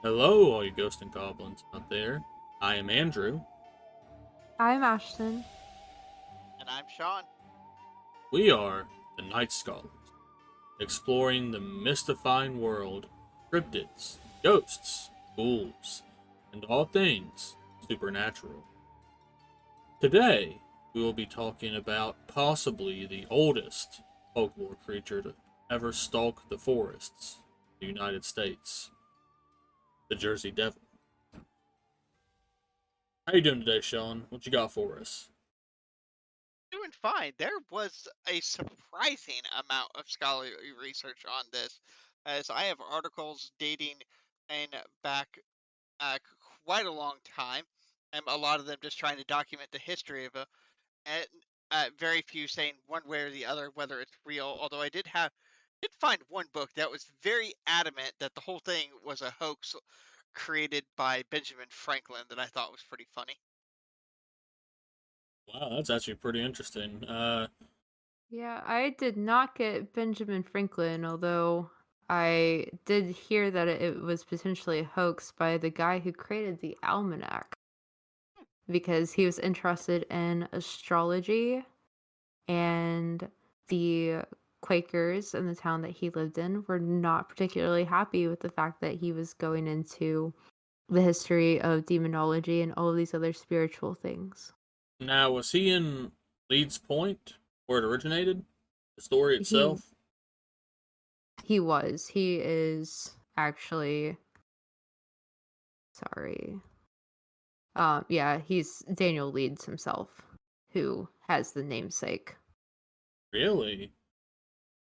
Hello, all you ghosts and goblins out there. I am Andrew. I'm Ashton. And I'm Sean. We are the Night Scholars, exploring the mystifying world, cryptids, ghosts, ghouls, and all things supernatural. Today, we will be talking about possibly the oldest folklore creature to ever stalk the forests of the United States, the Jersey Devil. How you doing today, Sean? What you got for us? Doing fine. There was a surprising amount of scholarly research on this, as I have articles dating and back quite a long time, and a lot of them just trying to document the history of it, and very few saying one way or the other whether it's real. Although did find one book that was very adamant that the whole thing was a hoax created by Benjamin Franklin that I thought was pretty funny. Wow, that's actually pretty interesting. Yeah, I did not get Benjamin Franklin, although I did hear that it was potentially a hoax by the guy who created the almanac because he was interested in astrology, and the Quakers in the town that he lived in were not particularly happy with the fact that he was going into the history of demonology and all of these other spiritual things. Now, was he in Leeds Point, where it originated? The story He itself? he is actually sorry. Yeah, he's Daniel Leeds himself, who has the namesake. Really?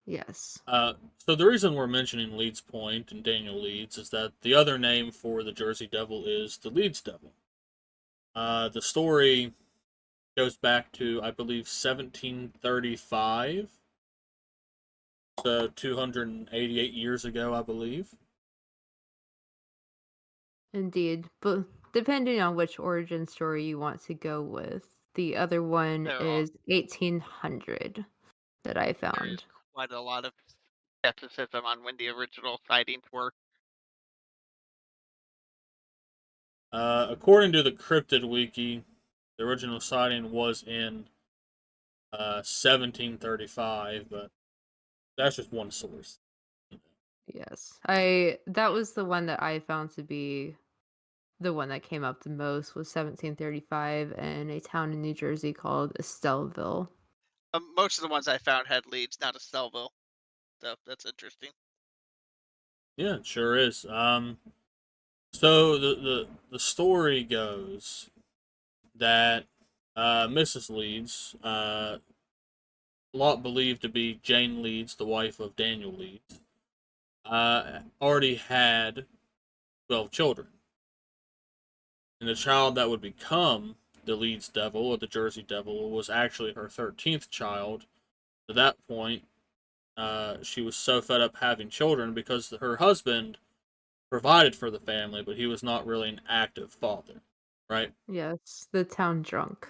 Yes. So the reason we're mentioning Leeds Point and Daniel Leeds is that the other name for the Jersey Devil is the Leeds Devil. The story goes back to, I believe, 1735, so 288 years ago, I believe. Indeed. But depending on which origin story you want to go with, the other one There are is 1800 that I there is found. quite a lot of skepticism on when the original sightings were. According to the Cryptid Wiki, the original sighting was in 1735, but that's just one source. Yes. That was the one that I found to be the one that came up the most was 1735 in a town in New Jersey called Estelleville. Most of the ones I found had leads, not a Stellville, so that's interesting. Yeah, it sure is. So the story goes that Mrs. Leeds, a lot believed to be Jane Leeds, the wife of Daniel Leeds, already had 12 children, and the child that would become the Leeds Devil or the Jersey Devil was actually her 13th child. At that point, she was so fed up having children because her husband provided for the family, but he was not really an active father, right? Yes, the town drunk.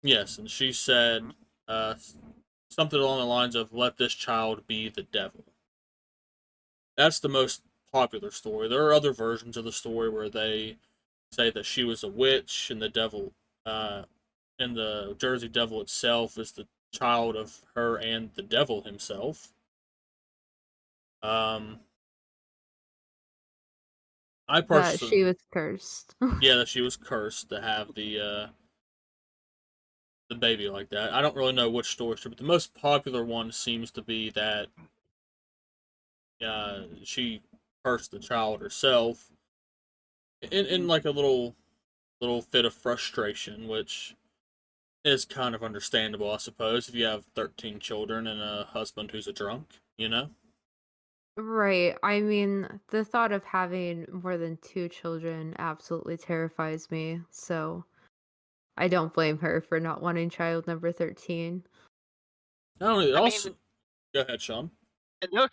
Yes, and she said something along the lines of, let this child be the devil. That's the most popular story. There are other versions of the story where they say that she was a witch and the devil, uh, and the Jersey Devil itself is the child of her and the devil himself. Um, I That she personally, was cursed. yeah, that she was cursed to have the baby like that. I don't really know which story, but the most popular one seems to be that she cursed the child herself in like a little fit of frustration, which is kind of understandable, I suppose, if you have 13 children and a husband who's a drunk, you know? Right. I mean, the thought of having more than two children absolutely terrifies me. So I don't blame her for not wanting child number 13. Not only I mean, also, go ahead, Sean. in those,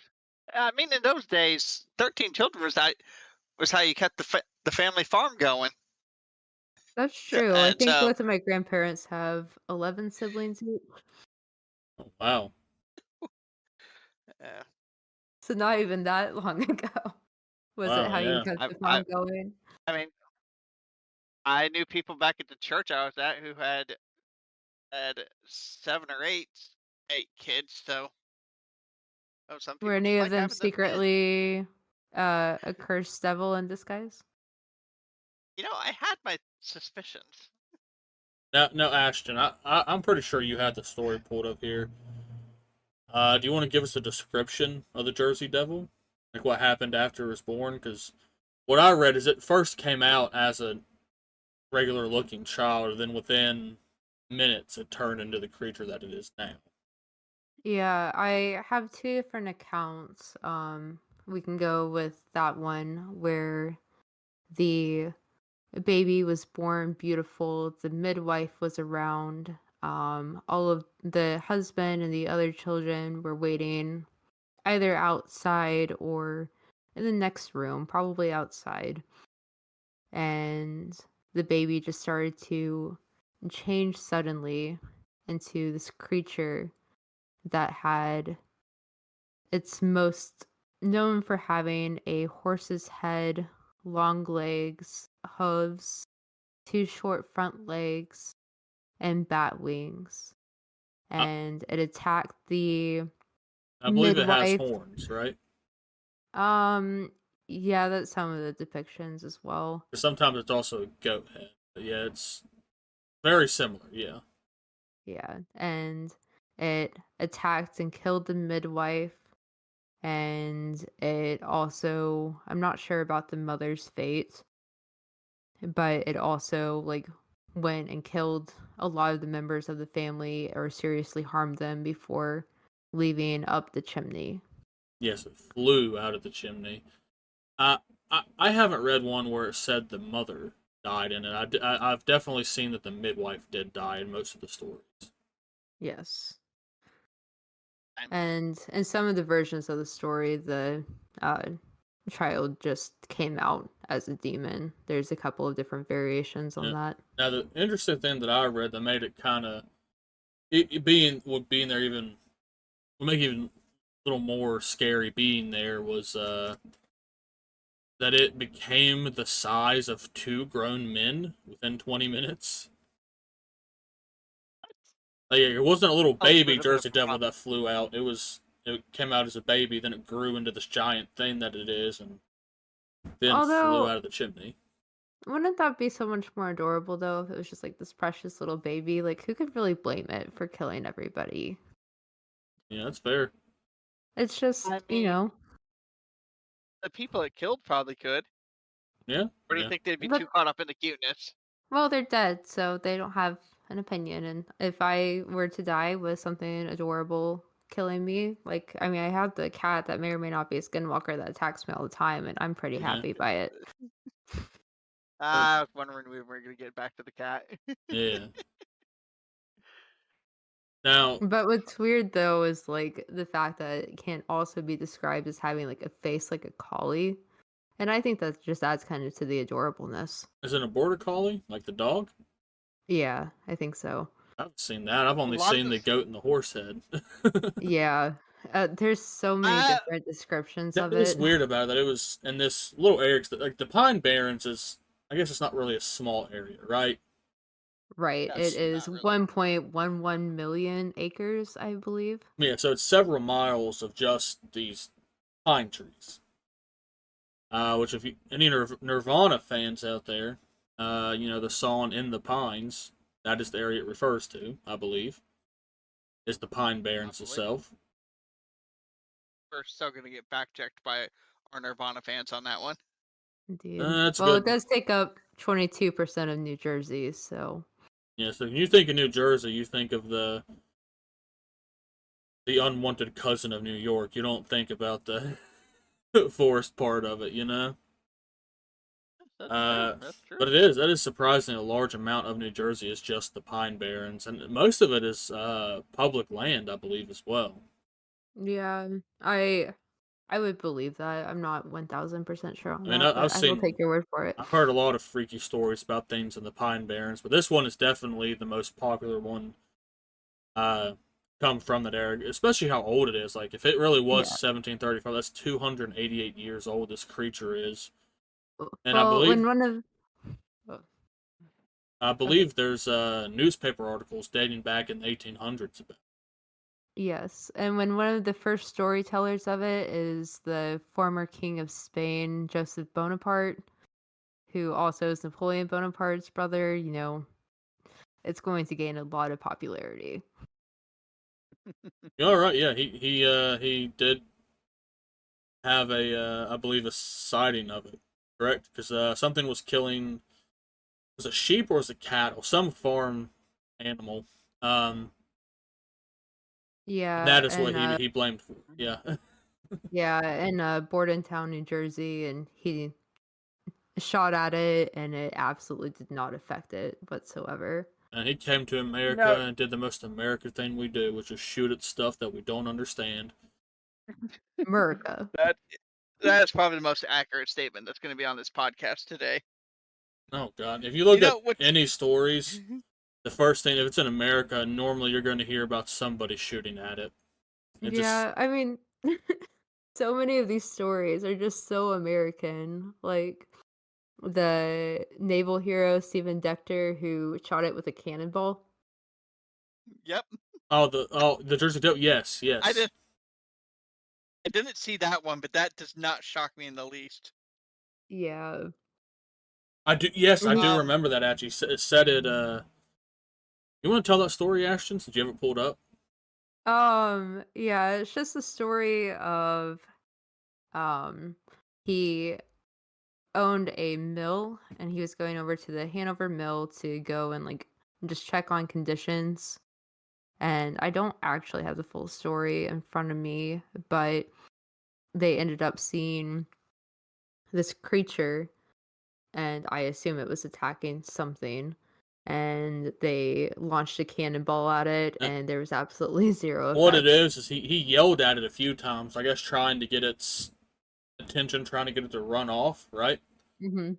in those days, 13 children was how you kept the family farm going. That's true. I And think so, both of my grandparents have 11 siblings each. Oh, wow. uh, So not even that long ago. Was it Wow, how you yeah. kept I the I farm going? I mean, I knew people back at the church I was at who had 7 or 8 kids, so some Were people just any of like them having the 10. secretly a cursed devil in disguise? I had my suspicions. Now, Ashton, I'm pretty sure you had the story pulled up here. Do you want to give us a description of the Jersey Devil? Like what happened after it was born? Because what I read is it first came out as a regular looking child, and then within minutes it turned into the creature that it is now. Yeah, I have two different accounts. We can go with that one where the baby was born beautiful, the midwife was around, all of the husband and the other children were waiting either outside or in the next room, probably outside. And the baby just started to change suddenly into this creature that had it's most known for having a horse's head, long legs, hooves, two short front legs, and bat wings. I, And it attacked the I believe it has midwife. horns, right? Um, yeah, that's some of the depictions as well. Because sometimes it's also a goat head. But yeah, it's very similar. Yeah. Yeah, and it attacked and killed the midwife. And it also, I'm not sure about the mother's fate, but it also like went and killed a lot of the members of the family or seriously harmed them before leaving up the chimney. Yes, it flew out of the chimney. I, I haven't read one where it said the mother died in it. I've definitely seen that the midwife did die in most of the stories. Yes. I mean, And in some of the versions of the story, the uh, child just came out as a demon. There's a couple of different variations on Yeah. that. Now, the interesting thing that I read that made it kind of being there even would make it even a little more scary being there was that it became the size of two grown men within 20 minutes. Like, it wasn't a little a baby little bit of Jersey Devil that flew out. It came out as a baby, then it grew into this giant thing that it is, and then flew Although, out of the chimney. wouldn't that be so much more adorable though if it was just like this precious little baby? Like, who could really blame it for killing everybody? Yeah, that's fair. It's just, I mean, you know, the people it killed probably could. Yeah, Or do you yeah. think they'd be too but caught up in the cuteness? well, they're dead, so they don't have an opinion. And if I were to die with something adorable killing me, like, I mean, I have the cat that may or may not be a skinwalker that attacks me all the time, and I'm pretty Yeah. happy by it. I was wondering when we were going to get back to the cat. Yeah. Now, But what's weird though is like the fact that it can't also be described as having like a face like a collie. And I think that just adds kind of to the adorableness. is it a border collie like the dog? Yeah, I think so. I haven't seen that. I've A only lot of seen the this, goat and the horse head. Yeah. There's so many uh, different descriptions That of is it. weird about it that it was in this little area. 'Cause like the Pine Barrens is, I guess it's not really a small area, right? Right. It That's is not really. 1.11 million acres, I believe. yeah. So it's several miles of just these pine trees. Which if you, any Nirvana fans out there, the song "In the Pines," that is the area it refers to. I believe is the Pine Barrens Probably. itself. We're still going to get back checked by our Nirvana fans on that one. Indeed. That's Well, it good. does take up 22% of New Jersey, so Yeah. So when you think of New Jersey, you think of the unwanted cousin of New York. You don't think about the forest part of it, you know. That's true. Uh, That's true. but that is surprisingly a large amount of New Jersey is just the Pine Barrens, and most of it is public land, I believe, as well. yeah, I would believe that. I'm not 1000% sure on I mean, that, but I've I will seen, take your word for it. I've heard a lot of freaky stories about things in the Pine Barrens, but this one is definitely the most popular one. Uh, come from that era, especially how old it is. Like, if it really was Yeah. 1735, that's 288 years old. This creature is, and Well, when one of oh, I okay. believe there's newspaper articles dating back in the 1800s about. Yes, and when one of the first storytellers of it is the former king of Spain, Joseph Bonaparte, who also is Napoleon Bonaparte's brother, it's going to gain a lot of popularity. All right, yeah, he did have I believe a sighting of it, correct? Because something was killing, was it sheep or was it cattle? Some farm animal. Um, and Yeah, that is what and he blamed for. Yeah, Bordentown, New Jersey, and he shot at it, and it absolutely did not affect it whatsoever. and he came to America No, and did the most American thing we do, which is shoot at stuff that we don't understand. America. that that is probably the most accurate statement that's going to be on this podcast today. Oh God! If you You look at know what's any stories, the first thing, if it's in America, normally you're going to hear about somebody shooting at it. It just, Yeah, I mean, so many of these stories are just so American. Like the naval hero Stephen Dechter who shot it with a cannonball. Yep. the Jersey Devil. Yes, I yes. did I didn't see that one, but that does not shock me in the least. Yeah. I do. Yes, I do We Um remember that. Actually, it said it. You want to tell that story, Ashton? Since you have it pulled up. yeah, it's just a story of um he owned a mill and he was going over to the Hanover mill to go and like just check on conditions. And I don't actually have the full story in front of me, but they ended up seeing this creature, and I assume it was attacking something. And they launched a cannonball at it, Uh, and there was absolutely zero What it effect. is he yelled at it a few times. I guess trying to get its attention, trying to get it to run off. Right. Hmm.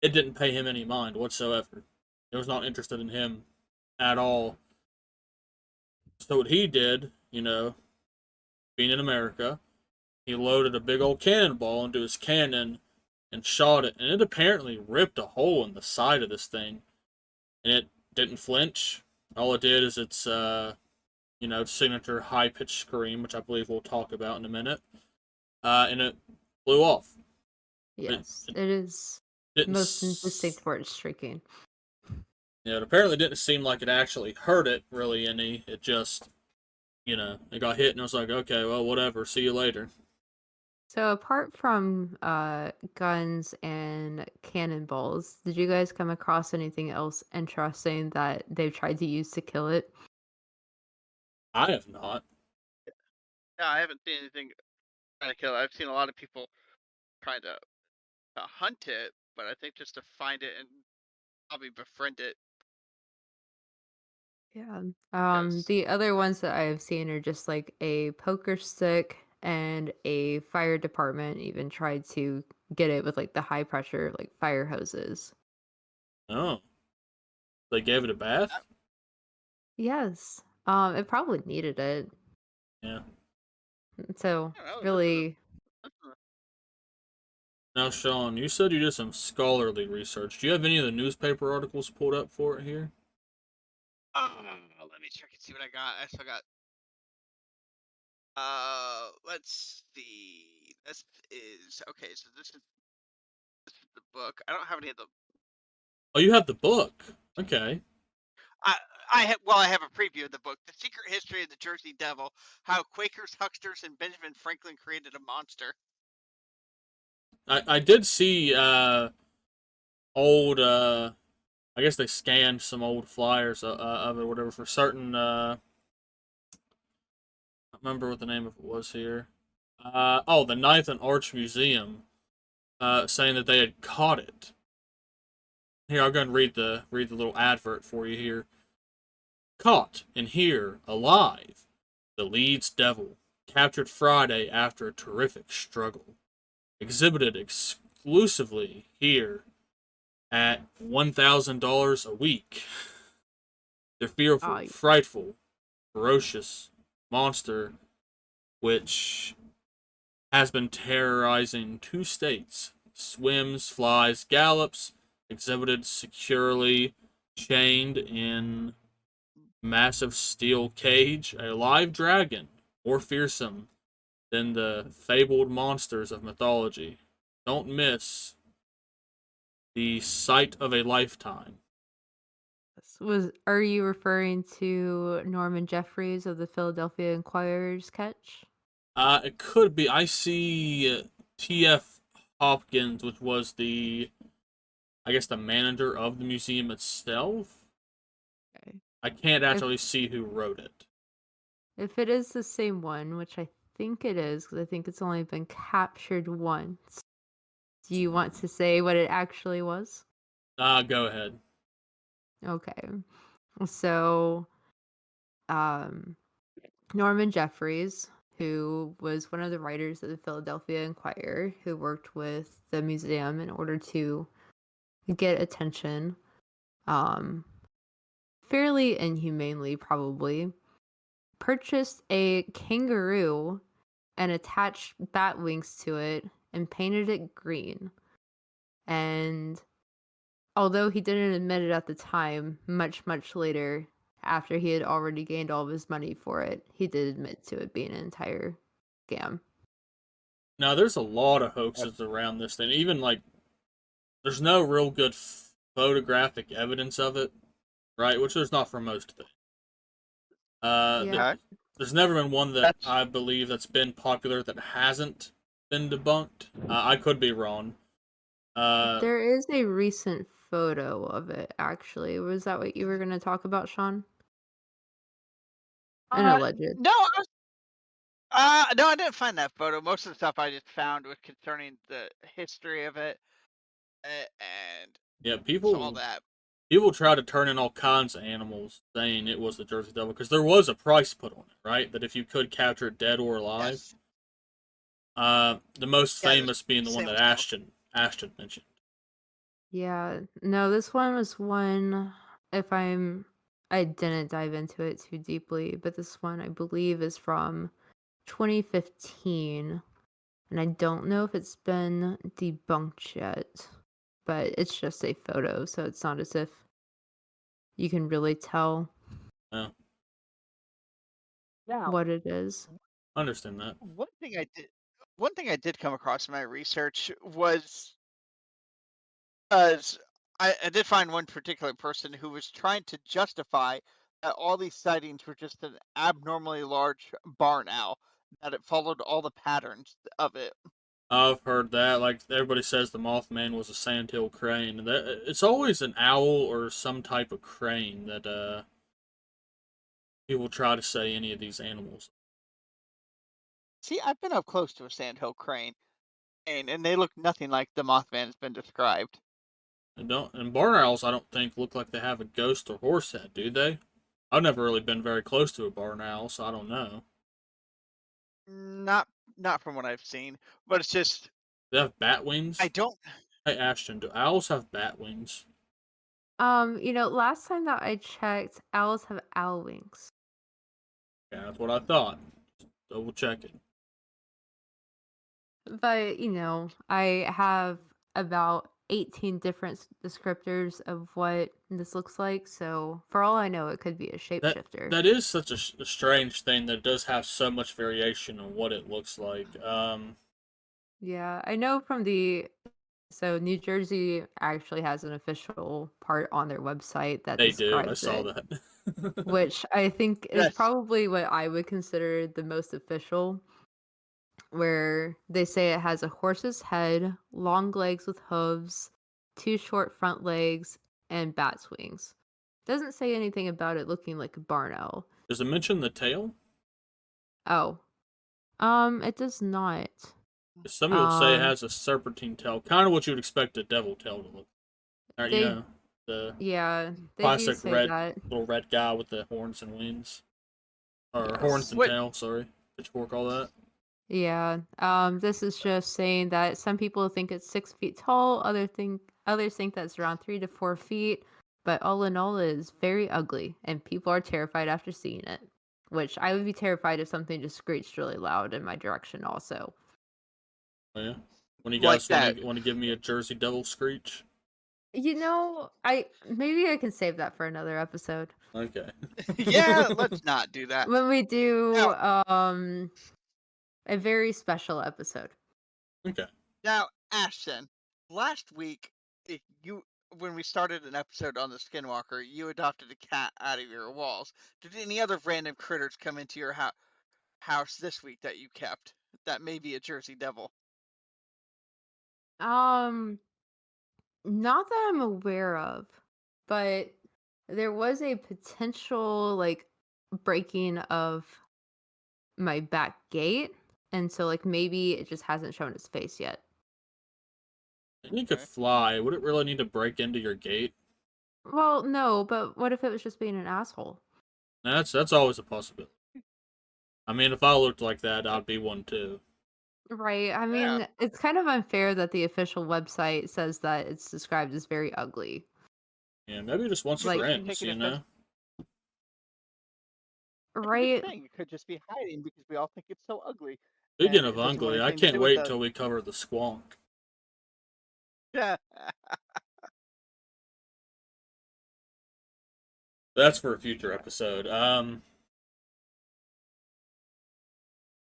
It didn't pay him any mind whatsoever. It was not interested in him at all. So what he did, being in America, he loaded a big old cannonball into his cannon and shot it, and it apparently ripped a hole in the side of this thing, and it didn't flinch. All it did is its signature high pitched scream, which I believe we'll talk about in a minute, and it flew off. It, Yes, it it is didn't. most distinct for its shrieking. Yeah, it apparently didn't seem like it actually hurt it really any. It just, it got hit, and I was like, okay, well, whatever. See you later. So apart from guns and cannonballs, did you guys come across anything else interesting that they've tried to use to kill it? I have not. yeah, I haven't seen anything trying to kill it. I've seen a lot of people trying to hunt it, but I think just to find it and probably befriend it Yeah. because The other ones that I've seen are just like a poker stick, and a fire department even tried to get it with like the high pressure like fire hoses. Oh, they gave it a bath. Yes. It probably needed it. Yeah. So I don't know. really, This is Now, Sean, you said you did some scholarly research. Do you have any of the newspaper articles pulled up for it here? let me check and see what I got. I still got. Let's see. This is okay. So this is the book. I don't have any of the. Oh, you have the book. Okay. I I have a preview of the book, "The Secret History of the Jersey Devil: How Quakers, Hucksters, and Benjamin Franklin Created a Monster." I did see old. I guess they scanned some old flyers of it, or whatever, for certain. I don't remember what the name of it was here. The Ninth and Arch Museum, saying that they had caught it. Here, I'll go and read the little advert for you here. Caught and here, alive, the Leeds Devil, captured Friday after a terrific struggle. Exhibited exclusively here at $1,000 a week. They're fearful, uh, frightful, ferocious monster which has been terrorizing 2 states. Swims, flies, gallops, exhibited securely, chained in massive steel cage, a live dragon, more fearsome than the fabled monsters of mythology. Don't miss the sight of a lifetime. Are you referring to Norman Jeffries of the Philadelphia Inquirer's catch? It could be. I see T.F. Hopkins, which was I guess, the manager of the museum itself. Okay. I can't If actually see who wrote it. if it is the same one, which I think it is, because I think it's only been captured once, do you want to say what it actually was? Go ahead. Okay. So, um, Norman Jeffries, who was one of the writers of the Philadelphia Inquirer, who worked with the museum in order to get attention, um, fairly inhumanely probably, purchased a kangaroo and attached bat wings to it and painted it green. And although he didn't admit it at the time, much, much later, after he had already gained all of his money for it, he did admit to it being an entire scam. Now, there's a lot of hoaxes around this thing. Even, like, there's no real good photographic evidence of it, right? Which there's not for most things. Yeah, Okay. There's never been one that That's I believe that's been popular that hasn't been debunked. I could be wrong. there is a recent photo of it, actually. Was that what you were going to talk about, Sean? An alleged. no, no, I didn't find that photo. Most of the stuff I just found was concerning the history of it and Yeah, saw people that. people try to turn in all kinds of animals saying it was the Jersey Devil because there was a price put on it, right? That if you could capture it dead or alive. Yes. The most Yeah, famous being the one same that with Scott. Ashton mentioned. Yeah, no, this one was one, if I didn't dive into it too deeply, but this one I believe is from 2015, and I don't know if it's been debunked yet, but it's just a photo, so it's not as if you can really tell Yeah, Now, what it is. I understand that. one thing I did come across in my research was as I did find one particular person who was trying to justify that all these sightings were just an abnormally large barn owl, that it followed all the patterns of it. I've heard that. Like everybody says, the Mothman was a sandhill crane. It's always an owl or some type of crane that people try to say any of these animals. See, I've been up close to a sandhill crane, and they look nothing like the Mothman has been described. And barn owls, I don't think look like they have a ghost or horse head, do they? I've never really been very close to a barn owl, so I don't know. Not not from what I've seen, but it's just They have bat I wings. don't. Hey Ashton, do owls have bat wings? Last time that I checked, owls have owl wings. Yeah, that's what I thought. Double checking. But, I have about 18 different descriptors of what this looks like, so for all I know, it could be a That shapeshifter. that is such a strange thing that it does have so much variation on what it looks like. Yeah, I know so New Jersey actually has an official part on their website that They do. I describes saw it, that. which I think is Yes. probably what I would consider the most official, where they say it has a horse's head, long legs with hooves, two short front legs, and bat's wings. Doesn't say anything about it looking like a barn owl. Does it mention the tail? Oh, it does not. Some people say it Um, has a serpentine tail, kind of what you would expect a devil tail to look. Like. they, The yeah, they do classic say red that. little red guy with the horns and wings, or horns Yes. and What tail. Sorry, pitchfork, all that. Yeah. This is just saying that some people think it's 6 feet tall, others think that's around 3 to 4 feet. But all in all, it is very ugly, and people are terrified after seeing it. which I would be terrified if something just screeched really loud in my direction also. Oh, yeah. When you Like guys that. want to give me a Jersey Devil screech? I maybe I can save that for another episode. Okay. Yeah, let's not do that. When we do Now, a very special episode. Okay. now, Ashton, last week, you when we started an episode on the Skinwalker, you adopted a cat out of your walls. Did any other random critters come into your house this week that you kept? That may be a Jersey Devil. Um Not that I'm aware of, but there was a potential like breaking of my back gate, and so like maybe it just hasn't shown its face yet. And you could Okay. fly. Would it really need to break into your gate? Well, no, but what if it was just being an asshole? That's always a possibility. I mean, if I looked like that, I'd be one too. Right. I Yeah. mean, it's kind of unfair that the official website says that it's described as very ugly. Yeah, maybe it just wants We Like, could take friends, it you offense. know? That's a good right? thing. It could just be hiding because we all think it's so ugly, Speaking and of it doesn't want ugly, I anything to can't do with wait us. till we cover the squonk. Yeah. That's for a future episode.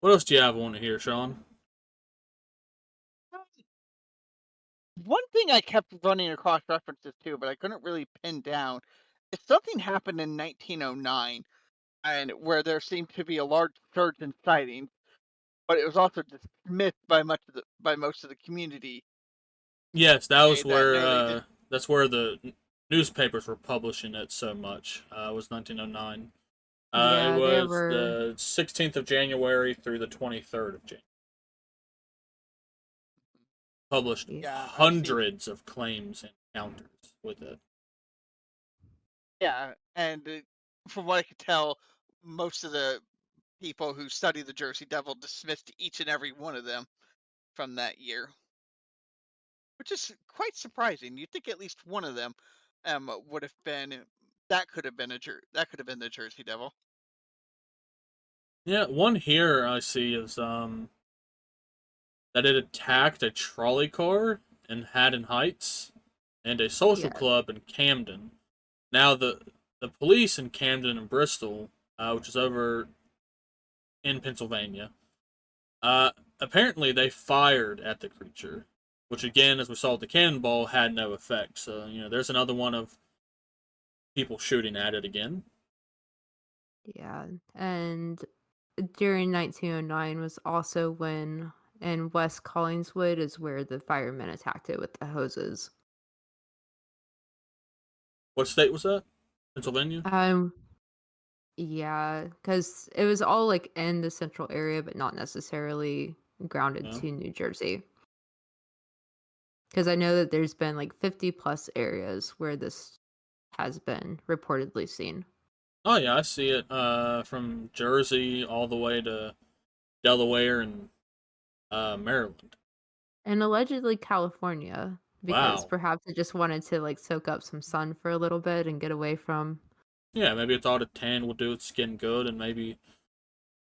What else do you have on here, Sean? One thing I kept running across references to, but I couldn't really pin down, is something happened in 1909, and where there seemed to be a large surge in sightings, but it was also dismissed by most of the community. Yes, that was That where merely did. that's where the newspapers were publishing it so much. It was 1909. It Yeah, there was were. the 16th of January through the 23rd of January. Published Yeah. Yeah, I see. hundreds of claims and encounters with it. Yeah, and from what I could tell, most of the people who study the Jersey Devil dismissed each and every one of them from that year, which is quite surprising. You'd think at least one of them would have been that could have been that could have been the Jersey Devil. Yeah, one here I see is that it attacked a trolley car in Haddon Heights and a social Yeah. club in Camden. Now the police in Camden and Bristol, which is over in Pennsylvania, uh, apparently they fired at the creature, which again, as we saw with the cannonball, had no effect. So there's another one of people shooting at it again. Yeah. And during 1909 was also when in West Collingswood is where the firemen attacked it with the hoses. What state was that? Pennsylvania. Um, yeah, because it was all like in the central area, but not necessarily grounded Yeah. to New Jersey. Because I know that there's been like 50 plus areas where this has been reportedly seen. Oh yeah, I see it. From Jersey all the way to Delaware and Maryland. And allegedly California, because Wow. perhaps it just wanted to like soak up some sun for a little bit and get away from. Yeah, maybe it thought a tan would do its skin good, and maybe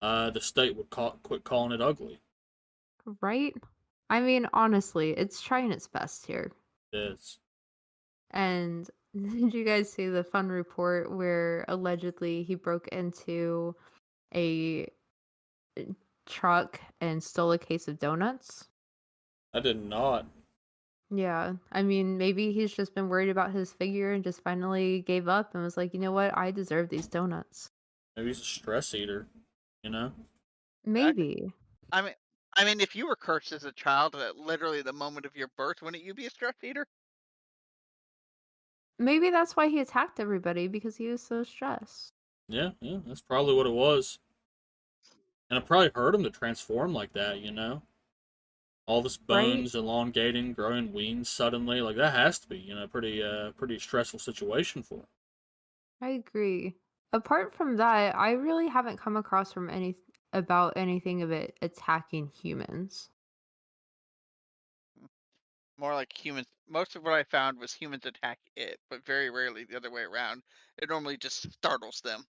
the state would quit calling it ugly. Right? I mean, honestly, it's trying its best here. It is. And did you guys see the fun report where allegedly he broke into a truck and stole a case of donuts? I did not. Yeah, I mean, maybe he's just been worried about his figure and just finally gave up and was like, you know what? I deserve these donuts. Maybe he's a stress eater. You know. That could, Maybe. I mean, I mean, if you were cursed as a child at literally the moment of your birth, wouldn't you be a stress eater? Maybe that's why he attacked everybody because he was so stressed. Yeah, yeah. That's probably what it was. And it probably hurt him to transform like that. All this Right? bones elongating, growing wings suddenly. Like that has to be, pretty stressful situation for him. I agree. Apart from that, I really haven't come across from anything of it attacking humans. More like humans. Most of what I found was humans attack it, but very rarely the other way around. It normally just startles them.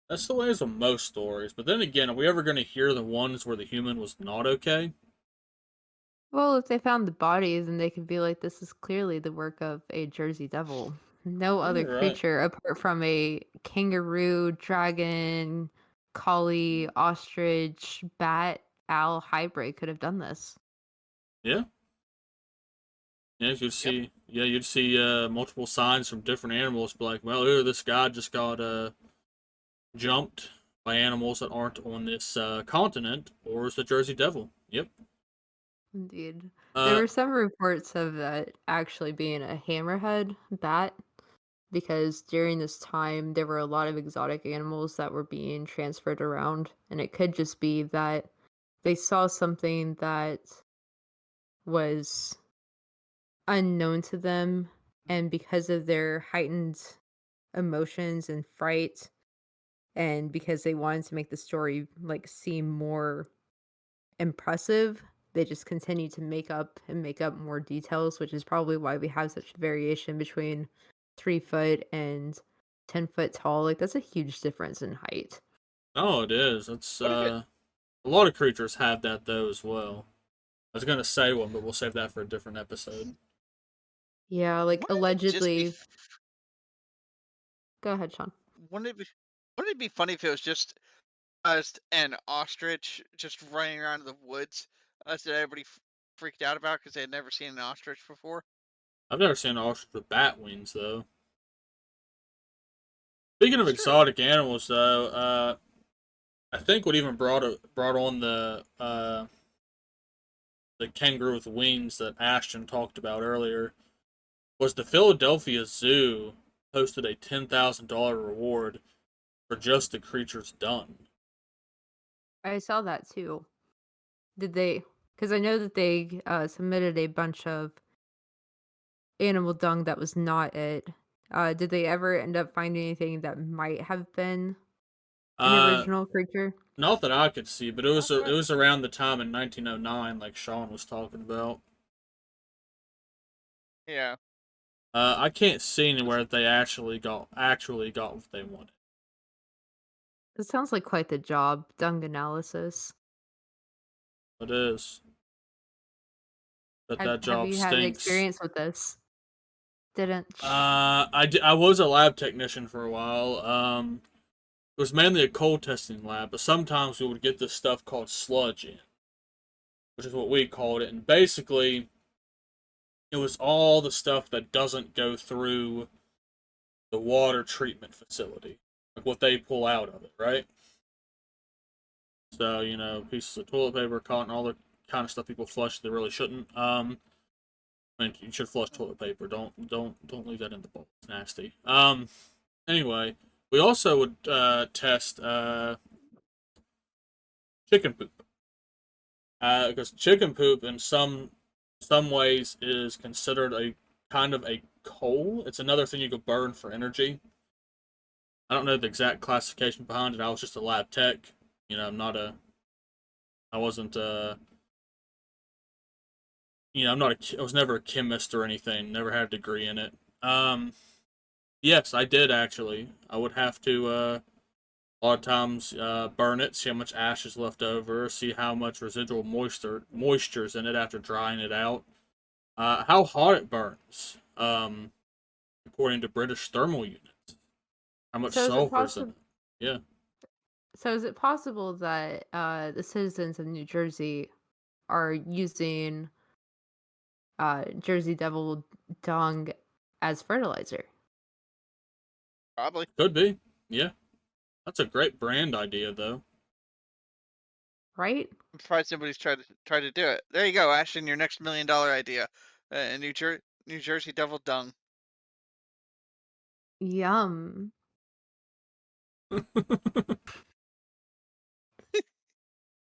That's the way it's with most stories. But then again, are we ever going to hear the ones where the human was not okay? Well, if they found the bodies, then they could be like, this is clearly the work of a Jersey Devil. No other You're right. creature apart from a kangaroo, dragon, collie, ostrich, bat, owl hybrid could have done this. Yeah. Yeah, Yep. you'd see multiple signs from different animals. Be like, well, here this guy just got jumped by animals that aren't on this continent, or is the Jersey Devil? Yep. Indeed. There Uh, were some reports of that actually being a hammerhead bat because during this time there were a lot of exotic animals that were being transferred around, and it could just be that they saw something that was unknown to them, and because of their heightened emotions and fright, and because they wanted to make the story like seem more impressive, they just continue to make up more details, which is probably why we have such variation between 3 foot and 10 foot tall. Like that's a huge difference in height. oh, it is. It's What if it? a lot of creatures have that though as well. I was gonna say one, but we'll save that for a different episode. Yeah, like Wouldn't it just be? allegedly. Go ahead, Sean. Wouldn't it be? Wouldn't it be funny if it was just an ostrich just running around in the woods that everybody freaked out about because they had never seen an ostrich before? I've never seen an ostrich with bat wings though. Speaking of It's true. exotic animals, though, I think what even brought on the kangaroo with wings that Ashton talked about earlier was the Philadelphia Zoo posted a $10,000 reward for just the creature's dung. I saw that too. Did they? Because I know that they submitted a bunch of animal dung that was not it. Did they ever end up finding anything that might have been an Uh, original creature? Not that I could see, but it Uh, was around the time in 1909, like Sean was talking about. yeah. I can't see anywhere that they actually got what they wanted. It sounds like quite the job, dung analysis. It is, but Have that Have job you had stinks. experience with this? Didn't. I was a lab technician for a while. It was mainly a cold testing lab, but sometimes we would get this stuff called sludge in, which is what we called it. And basically, it was all the stuff that doesn't go through the water treatment facility, like what they pull out of it, right? So, pieces of toilet paper, cotton, all the kind of stuff people flush they really shouldn't. I mean, you should flush toilet paper. Don't leave that in the bowl. It's nasty. Anyway, we also would test chicken poop. Because chicken poop in some ways is considered a kind of a coal. It's another thing you could burn for energy. I don't know the exact classification behind it. I was just a lab tech. I'm not a. I wasn't. I'm not a. I was never a chemist or anything. Never had a degree in it. Yes, I did actually. I would have to. A lot of times, burn it, see how much ash is left over, see how much residual moisture's in it after drying it out. How hot it burns, according to British thermal units. How much So is it sulfur's in possible? it. Yeah. So is it possible that the citizens of New Jersey are using Jersey Devil dung as fertilizer? Probably. Could be. Yeah. That's a great brand idea, though. Right? I'm surprised nobody's tried to do it. There you go, Ashton. Your next $1 million idea. New Jersey Devil Dung. Yum.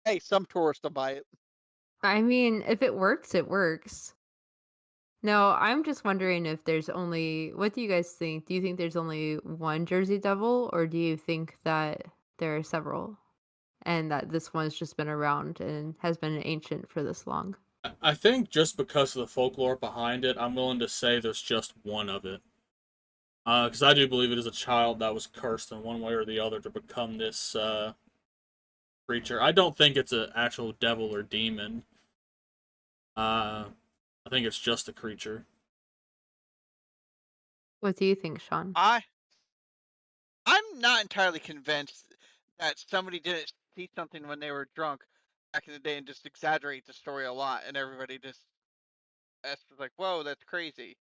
Hey, some tourist will buy it. I mean, if it works, it works. No, I'm just wondering if there's only. What do you guys think? Do you think there's only one Jersey Devil, or do you think that there are several, and that this one's just been around and has been ancient for this long? I think just because of the folklore behind it, I'm willing to say there's just one of it. Because I do believe it is a child that was cursed in one way or the other to become this creature. I don't think it's an actual devil or demon. I think it's just a creature. What do you think, Sean? I I'm not entirely convinced that somebody didn't see something when they were drunk back in the day and just exaggerate the story a lot, and everybody just was like, "Whoa, that's crazy."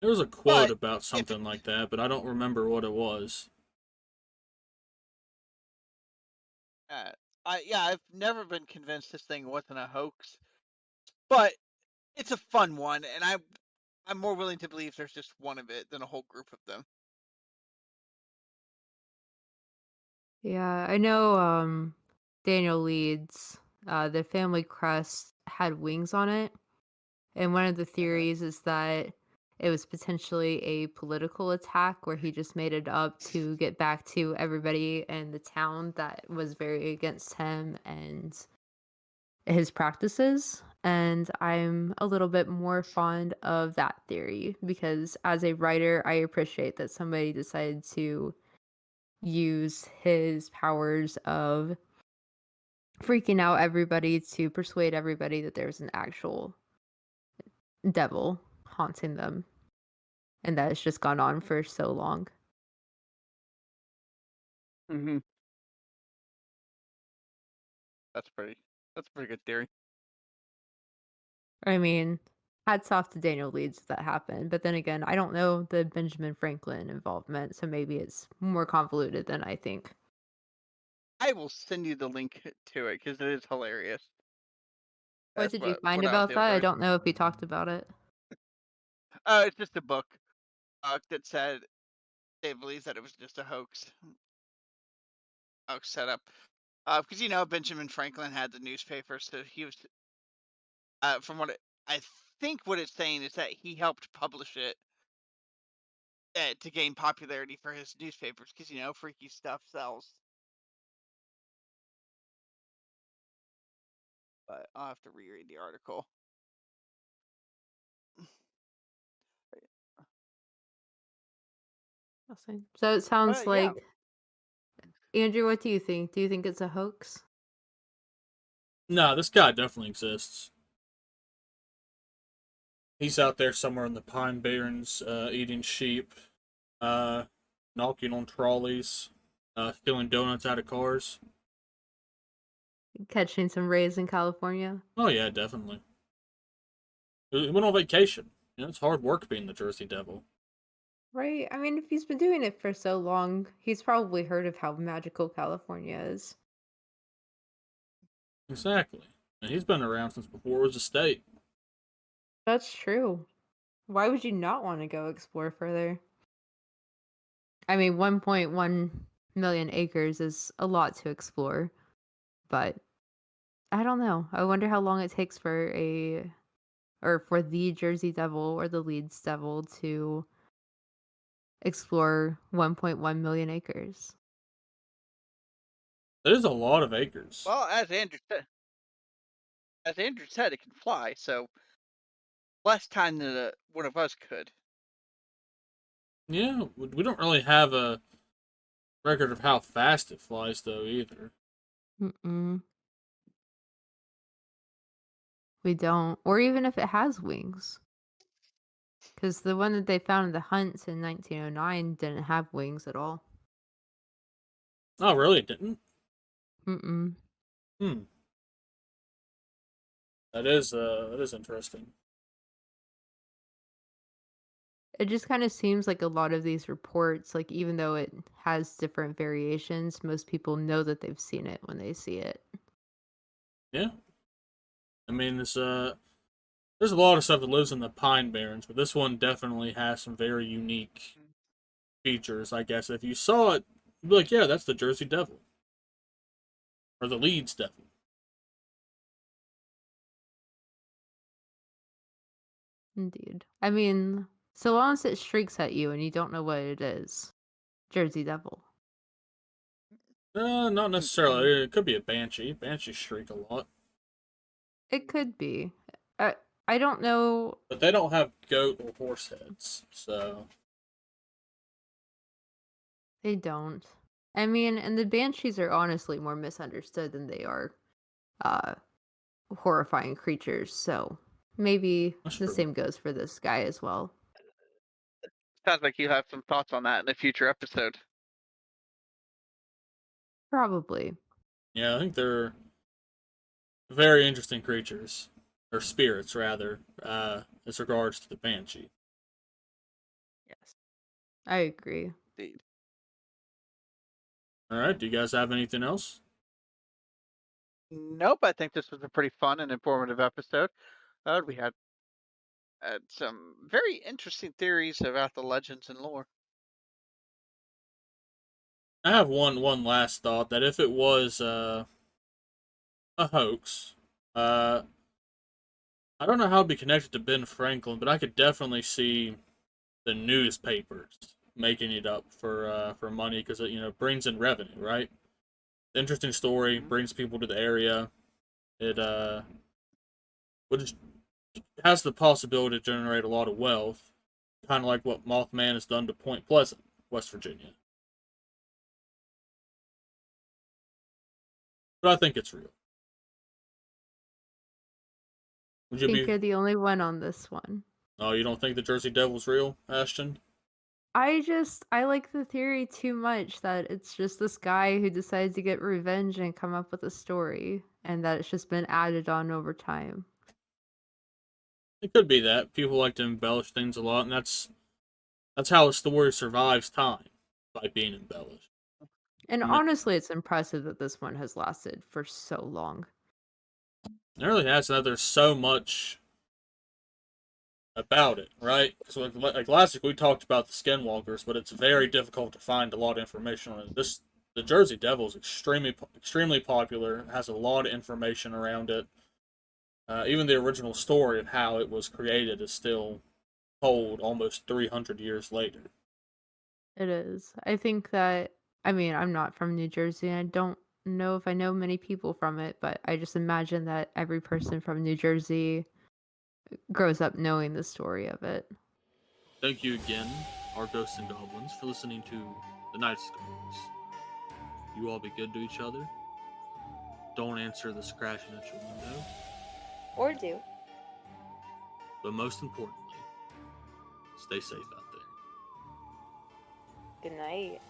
There was a quote But about if it, something like that, but I don't remember what it was. uh, I've never been convinced this thing wasn't a hoax, but it's a fun one, and I'm more willing to believe there's just one of it than a whole group of them. Yeah, I know Daniel Leeds, the family crest had wings on it. And one of the Uh-huh. theories is that it was potentially a political attack where he just made it up to get back to everybody in the town that was very against him and his practices. And I'm a little bit more fond of that theory because as a writer, I appreciate that somebody decided to use his powers of freaking out everybody to persuade everybody that there's an actual devil haunting them and that it's just gone on for so long. Mm-hmm. That's pretty. That's a pretty good theory. I mean, hats off to Daniel Leeds if that happened. But then again, I don't know the Benjamin Franklin involvement, so maybe it's more convoluted than I think. I will send you the link to it because it is hilarious. What That's did you find what I was about able that? I to. don't know if he talked about it. It's just a book that said they believe that it was just a hoax setup. Because Benjamin Franklin had the newspaper, so he was. From I think what it's saying is that he helped publish it to gain popularity for his newspapers, because freaky stuff sells. But I'll have to reread the article. Awesome. So it sounds Yeah, like Andrew, what do you think? Do you think it's a hoax? No, this guy definitely exists. He's out there somewhere in the Pine Barrens, eating sheep, uh, knocking on trolleys, stealing donuts out of cars. Catching some rays in California? Oh yeah, definitely. He went on vacation. It's hard work being the Jersey Devil. Right. I mean, if he's been doing it for so long, he's probably heard of how magical California is. Exactly. And he's been around since before it was a state. That's true. Why would you not want to go explore further? I mean, 1.1 million acres is a lot to explore, but I don't know. I wonder how long it takes for the Jersey Devil or the Leeds Devil to explore 1.1 million acres. That is a lot of acres. well, as Andrew said, it can fly, so less time than one of us could. Yeah, we don't really have a record of how fast it flies, though, either. Mm-mm, we don't. Or even if it has wings. Because the one that they found in the hunts in 1909 didn't have wings at all. Oh, really? It didn't? Mm-mm. Hmm. That is interesting. It just kind of seems like a lot of these reports, like even though it has different variations, most people know that they've seen it when they see it. Yeah. I mean, there's a lot of stuff that lives in the Pine Barrens, but this one definitely has some very unique features. I guess if you saw it, you'd be like, yeah, that's the Jersey Devil or the Leeds Devil. Indeed. I mean, so long as it shrieks at you and you don't know what it is, Jersey Devil. Not Mm-hmm. necessarily. It could be a banshee. Banshees shriek a lot, It could be. I I don't know. but they don't have goat or horse heads. So They don't. I mean, and the banshees are honestly more misunderstood than they are uh horrifying creatures, so maybe That's the true. same goes for this guy as well. Sounds like you have some thoughts on that in a future episode. Probably. Yeah, I think they're very interesting creatures, or spirits rather, as regards to the banshee. Yes. I agree. Indeed. All right, do you guys have anything else? Nope, I think this was a pretty fun and informative episode. We had some very interesting theories about the legends and lore. I have one last thought that if it was a hoax, uh, I don't know how it'd be connected to Ben Franklin, but I could definitely see the newspapers making it up for money because it brings in revenue, right? Interesting story, Mhm. brings people to the area. It would has the possibility to generate a lot of wealth, kind of like what Mothman has done to Point Pleasant, West Virginia. But I think it's real. Would I you think be? you're the only one on this one. Oh, you don't think the Jersey Devil's real, Ashton? I like the theory too much that it's just this guy who decides to get revenge and come up with a story, and that it's just been added on over time. It could be that people like to embellish things a lot, and that's how a story survives time, by being embellished. And I mean, honestly, it's impressive that this one has lasted for so long. it really has. That there's so much about it, right? Because like last week we talked about the skinwalkers, but it's very difficult to find a lot of information on it. The Jersey Devil is extremely popular. Has a lot of information around it. Even the original story of how it was created is still told almost 300 years later. It is. I think that, I mean, I'm not from New Jersey, and I don't know if I know many people from it, but I just imagine that every person from New Jersey grows up knowing the story of it. Thank you again, our ghosts and goblins, for listening to the Night Skulls. You all be good to each other. Don't answer the scratching at your window. Or do. But most importantly, stay safe out there. Good night.